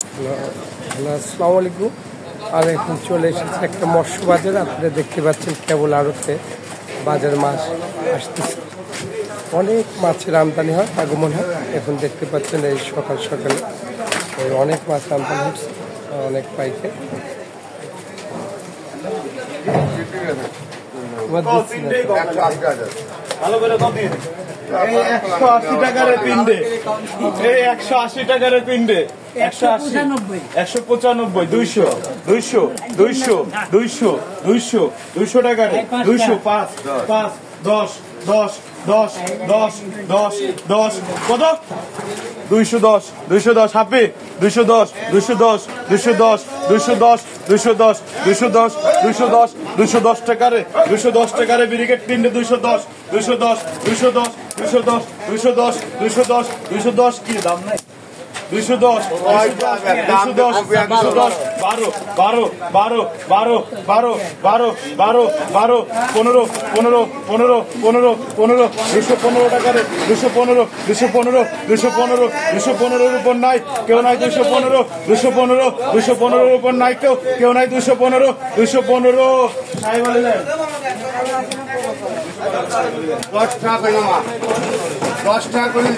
Hello, আসসালামু আলাইকুম। আর এখন চলে এসেছে একটা মৎস্য বাজার। আপনারা দেখতে পাচ্ছেন কেবল আড়তে বাজার মাছ আসতেছে, অনেক মাছের আমদানি হয়, আগমন হয়। এখন দেখতে পাচ্ছেন এই সকাল সকালে অনেক মাছ আমদানি হচ্ছে, অনেক পাইকে। এই 180 টাকার পিন্ডে, এই 180 টাকার পিন্ডে, 180, 195, 200, 200, 200, 200, 200, 200 টাকার, 200, 5, 5, 10, 10, 10, 10, 10, 10, কত? 210, 210, হাপি, 210, 210, 210, 210, 210, 210, 210, 210 টাকারে, 210 টাকারে ব্রিগেড পিন্ডে 210, 210, 210, 210, 210, 210, 210 কি দাম নাই? 210, 210, 210, 12, 12, 12, 12, 12, 12, 12, 12, 15, 15, 15, 15, 15, 215 টাকারে, 215, 215, 215, 215 উপর নাই, কেউ নাই 215, 215, 215 উপর নাই, কেউ নাই 215, 215, সাহেব বলেন 10 টাকা করে 10 টাকা করে